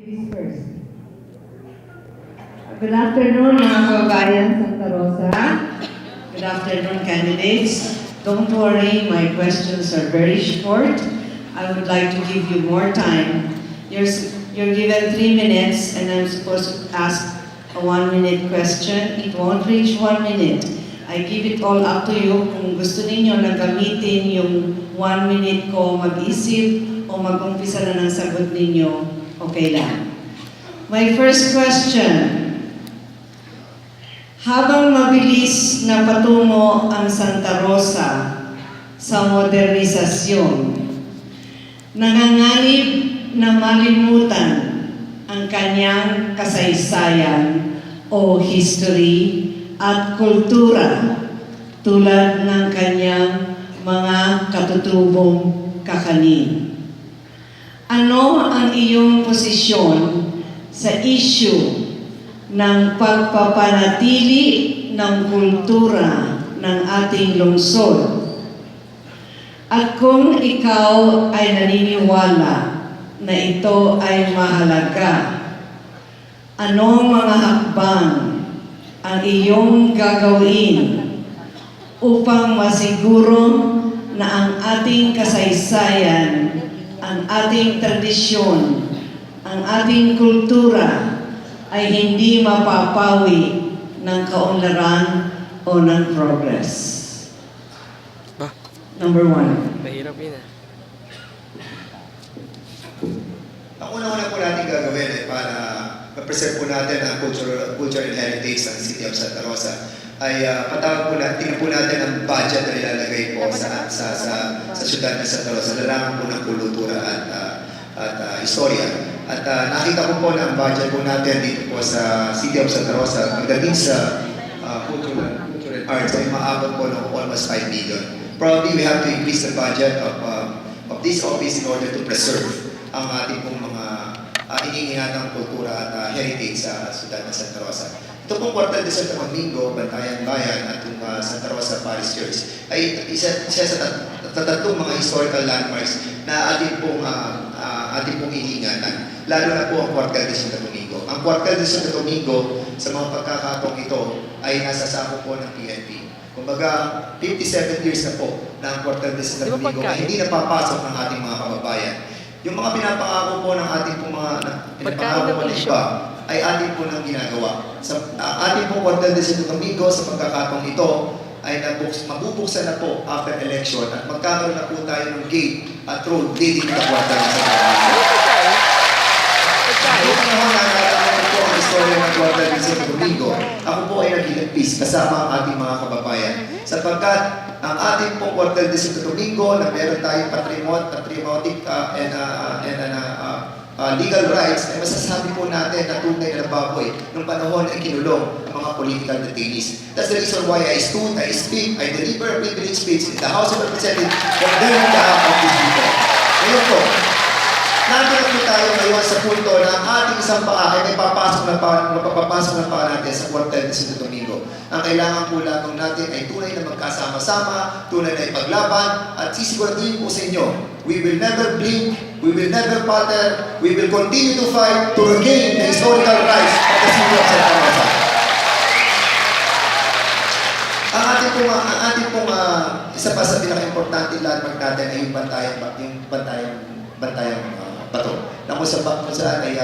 Ladies first. Good afternoon, mga kababayan Santa Rosa. Good afternoon, candidates. Don't worry, my questions are very short. I would like to give you more time. You're given 3 minutes and I'm supposed to ask a 1-minute question. It won't reach 1 minute. I give it all up to you. Kung gusto ninyo na gamitin yung 1 minute ko mag-isip o mag-umpisa na ng sagot ninyo, okay lang. My first question. Habang mabilis na patungo ang Santa Rosa sa modernisasyon, nanganganib na malimutan ang kanyang kasaysayan o history at kultura tulad ng kanyang mga katutubong kakanin. Ano ang iyong posisyon sa issue ng pagpapanatili ng kultura ng ating lungsod? At kung ikaw ay naniniwala na ito ay mahalaga, anong mga hakbang ang iyong gagawin upang masiguro na ang ating kasaysayan, ang ating tradisyon, ang ating kultura ay hindi mapapawi ng kaunlaran o ng progress? Number 1. Mahirap yun ah. Ang una-una po natin gagawin ay para ma-preserve po natin ang culture and heritage ng City of Santa Rosa ay tingnan po natin ang budget na nilalagay po sa syudad ng Santa Rosa, larangan po ng kultura at istorya. At nakita ko po na ang budget po natin dito po sa City of Santa Rosa pagdating sa culture and arts ay maabot po ng almost 5 million. Probably we have to increase the budget of this office in order to preserve ang ating pong mga iniingatang kultura at heritage sa syudad ng Santa Rosa. Ito pong Kwartel de Santo Domingo, Bantayan Bayan at Santa Rosa Parish Church ay isa sa tatlong mga historical landmarks na ating pong iniingatan. Lalo na po ang Kwartel de Santo Domingo. Ang Kwartel de Santo Domingo sa mga pagkakataong ito ay nasa sako po ng PNP. Kumbaga, 57 years na po na ang Kwartel de Santo Domingo ay hindi napapasok ng ating mga kababayan. Yung mga pinapangako po ng ating pong mga pinapangako po ng iba ay ating po nang ginagawa. Sa ating pong Kwartel de Santo Domingo sa pagkakataong ito ay mabubuksan na po after election at magkakaroon na po tayo ng gate at road leading to the Kwartel de Santo Domingo. Noong panahon na nalaman po ang istorya ng Kwartel de Santo Domingo, ako po ay nagilagpis kasama ang ating mga kababayan. Sapagkat ang ating pong Kwartel de Santo Domingo na meron tayong patriotic legal rights, ay masasabi po natin na tunay na baboy nung panahon ay kinulong ang mga political detainees. That's the reason why I stood, I speak, I deliver a privilege speech in the House of Representatives on behalf of these people. Ngayon po, nandito po tayo ngayon sa punto na ang ating isang paa ay may mapapapasok na paa natin sa Kwartel de Santo Domingo. Ang kailangan po lamang natin ay tunay na magkasama-sama, tunay na ipaglaban, at sisiguraduhin po sa inyo, we will never blink, we will never falter, we will continue to fight to regain the historical rights of the City of Santa Rosa. Ang ating pong isa pa sa pinaka-importante landmark natin ay yung bantayang bato. Na kung saan ay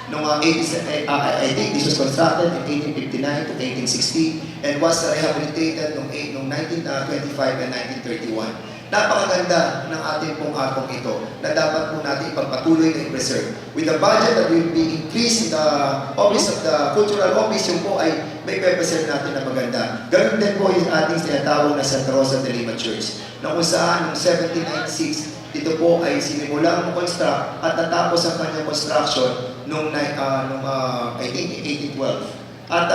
I think this was constructed in 1859 to 1860 and was rehabilitated noong 1925 and 1931. Napakaganda ng ating pong akong ito na dapat po natin ipagpatuloy na i-preserve. With the budget that will be increased in the office of the cultural office, yung po ay may preserve natin na maganda. Ganun din po yung ating sinatawag na Santa Rosa de Lima Church na kung saan noong 1796 ito po ay sinimulang construct at natapos ang kanyang construction noong I think 1812. At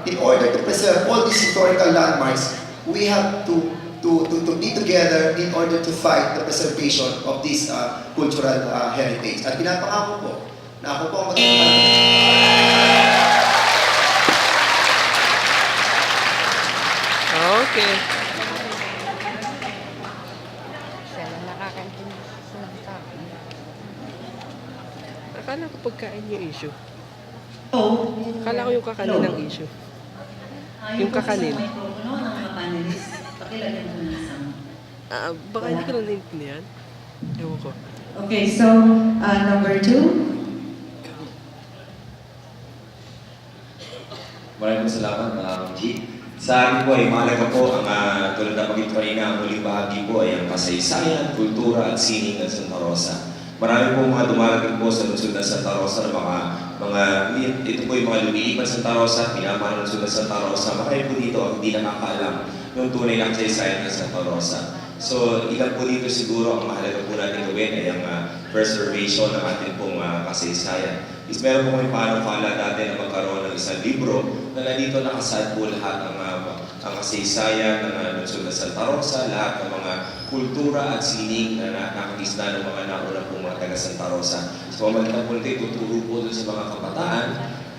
in order to preserve all these historical landmarks, we have to be together in order to fight the preservation of this cultural heritage. At pinapangako po na ako po ang Okay. Sana nakakaintindi sa sinasabi. Akala ko pag pagkain yung issue. So, Kala ko yung kakanin ng issue. Yung kakanin. Yung mikropono ng mga panelists, pakilagyan ko ng isang. Baka hindi ko na naintindihan. Ewan ko. Okay, so, number 2. Maraming salamat, G. Sa akin po ay mahalaga po ang tulad na pagkita kanina, ang huling bahagi po ay ang kasaysayan, kultura at sining ng Santa Rosa. Marami po mga dumarating po sa lungsod ng Santa Rosa ito po yung mga lumilipat sa Santa Rosa, pinamahan ng lungsod ng Santa Rosa. Marami po dito ang hindi nakakaalam ng tunay na kasaysayan ng Santa Rosa. So, ilan po dito siguro ang mahalaga po natin gawin ay ang preservation ng ating pong kasaysayan. Is meron po may panukala natin na magkaroon ng isang libro na nandito nakasaad po lahat ang kasaysayan ng lungsod ng Santa Rosa, lahat ng mga kultura at sining na nakakisna ng mga nauna pong mga taga Santa Rosa. So, pamalitan po natin, tuturo po doon sa mga kabataan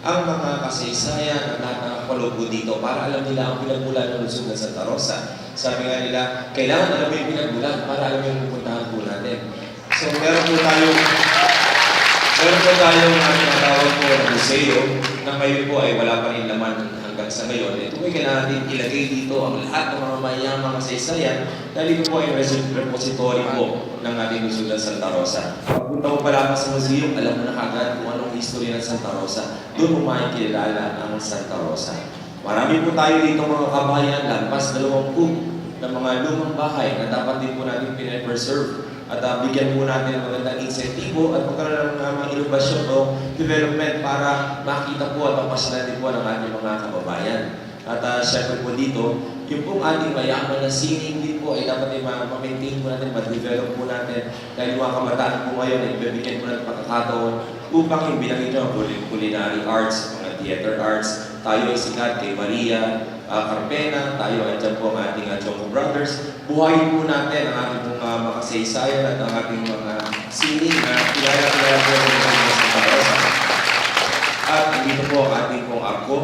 ang mga kasaysayan at lahat ng nakapalo po dito para alam nila ang pinagmulan ng lungsod ng Santa Rosa. Sabi nga nila, kailangan alam mo yung pinagmulan para alam mo yung pupuntahan po natin. So, meron po tayong tinatawag po na museo na ngayon po ay wala pa rin laman hanggang sa ngayon. Ito ay kailangan natin ilagay dito ang lahat ng mga mayamang kasaysayan dahil ito po ay repository po ng ating lungsod ng Santa Rosa. Pagpunta mo pala sa museo, alam mo na kagad kung anong history ng Santa Rosa. Doon mo makikilala ang Santa Rosa. Marami po tayo dito mga kabayan, lampas 20 ng mga lumang bahay na dapat din po natin pinapreserve at bigyan po natin ng magandang insentibo at magkaroon ng mga inobasyon o development para makita po at mapasyalan din po ng ating mga kababayan. At syempre po dito, yung pong ating mayaman na sining din po ay dapat ay ma-maintain po natin, ma-develop po natin dahil mga kabataan po ngayon ay ibibigyan po natin pagkakataon upang yung binangin nyo, culinary arts, mga theater arts, tayo ay sikat kay Maria Carpena, tayo ay dyan po ang ating Chongo Brothers. Buhayin po natin ang ating mga makasaysayan at ang ating mga sining na kilala po sa Santa Rosa. At dito po ang ating pong arko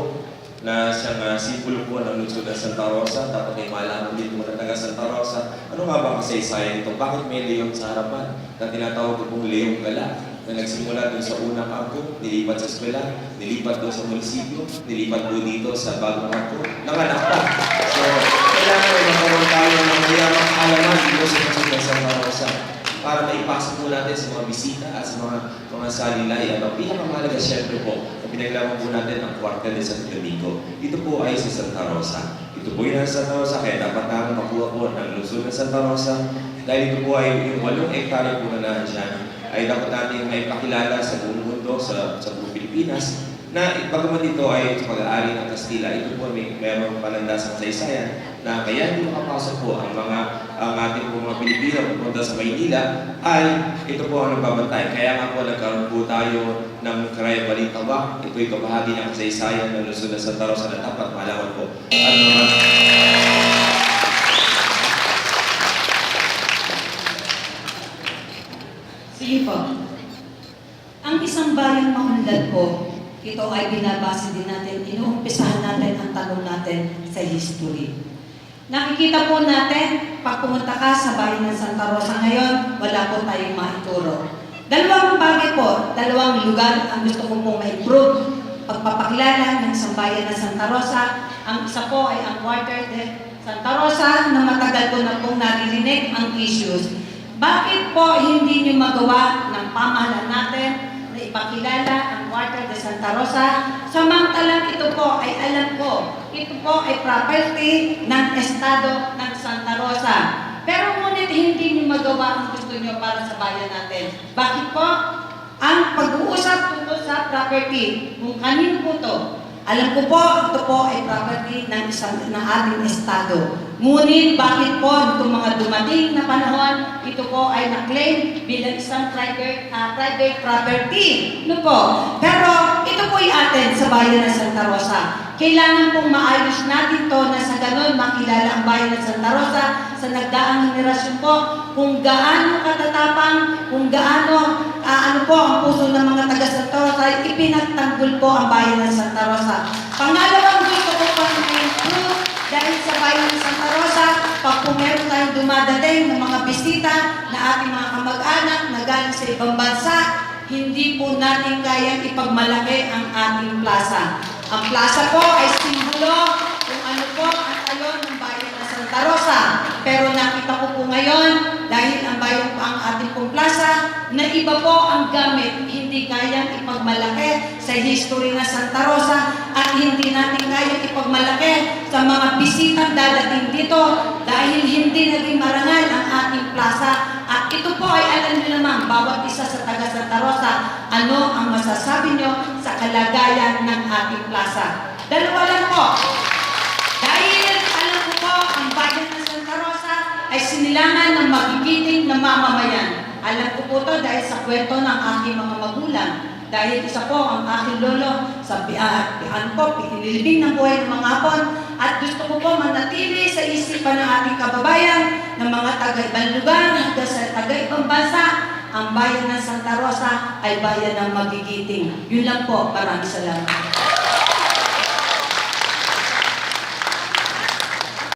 na siyang simbolo po ng lungsod ng Santa Rosa. Dapat ay malaman dito mga taga Santa Rosa. Ano nga ba kasaysayan ito? Bakit may leon sa harapan na tinatawag ko pong leong gala? Na nagsimula doon sa unang angko, nilipat sa eskwela, nilipat doon sa munisipyo, nilipat doon dito sa bagong angko, nanganak pa. So, kailangan ay magkaroon tayo ng mayamang alaman dito sa lungsod ng Santa Rosa para maipasok po natin sa mga bisita at sa mga salilay. Ang pinakamahalaga siyempre po, na pinaglaman po natin ang Cuartel de Santo Domingo. Ito po ay sa Santa Rosa. Ito po yung nasa Santa Rosa, kaya dapat namin makuha po ng lungsod ng Santa Rosa. Dahil ito po ay yung 8 hektarya po na nandyan, ay dapat natin may pakilala sa buong mundo, sa buong Pilipinas, na bagaman ito ay pag-aari ng Kastila, ito po may mayroong palandas ng saysayan na kaya hindi makapasok po ang ating mga Pilipino pupunta sa Maynila ay ito po ang nagbabantay. Kaya nga po nagkaroon po tayo ng Karayang Balintawak. Ito ay kabahagi ng kasaysayan ng lungsod ng Santa Rosa na dapat malaman po. Sige po. Ang isang bayang maunlad po, ito ay binabase din natin, inuumpisahan natin ang tanong natin sa history. Nakikita po natin, pag pumunta ka sa bayan ng Santa Rosa ngayon, wala po tayong maituro. Dalawang bagay po, dalawang lugar ang gusto ko pong ma-improve. Pagpapakilala ng isang bayan ng Santa Rosa, ang isa po ay ang Cuartel de Santa Rosa na matagal po na pong naririnig ang issues. Bakit po hindi nyo magawa ng pamahalaan natin na ipakilala ang Cuartel de Santa Rosa? Samantalang ito po ay alam ko, ito po ay property ng Estado ng Santa Rosa. Pero ngunit hindi nyo magawa ang gusto nyo para sa bayan natin. Bakit po? Ang pag-uusap tungkol sa property, kung kanino po ito, alam ko po, ito po ay property ng ating Estado. Ngunit bakit po itong mga dumating na panahon, ito po ay na-claim bilang isang private property. No po? Pero ito po ay atin sa bayan ng Santa Rosa. Kailangan pong maayos natin to na sa ganon makilala ang bayan ng Santa Rosa sa nagdaang henerasyon po kung gaano katatapang, kung gaano ano po ang puso ng mga taga Santa Rosa, ipinagtanggol po ang bayan ng Santa Rosa. Pangalawang gusto ko pang i-improve dahil sa bayan ng Santa Rosa, pag po meron tayong dumadating ng mga bisita na ating mga kamag-anak na galing sa ibang bansa, hindi po natin kayang ipagmalaki ang ating plaza. Ang plaza po ay simbolo kung ano po ang talon ng bayan ng Santa Rosa. Pero nakita ko po ngayon, dahil ang bayan po ang ating pong plaza, na iba po ang gamit, hindi kayang ipagmalaki sa history ng Santa Rosa at hindi natin kayang ipagmalaki sa mga bisitang dadating dito dahil hindi naging marangal ang ating plaza. At ito po ay alam niyo naman, bawat isa sa taga Santa Rosa, ano ang masasabi niyo sa kalagayan ng ating plaza. Dalawa lang po. Dahil alam ko po, ang bayan ng Santa Rosa ay sinilangan ng magigiting na mamamayan. Alam ko po to dahil sa kwento ng aking mga magulang. Dahil isa po ang aking lolo sa pinilibing ng buhay ng mga hapon. At gusto ko po manatili sa isipan ng ating kababayan ng mga taga-ibang lugar hanggang sa taga-ibang bansa. Ang bayan ng Santa Rosa ay bayan ng magigiting. Yun lang po. Maraming salamat.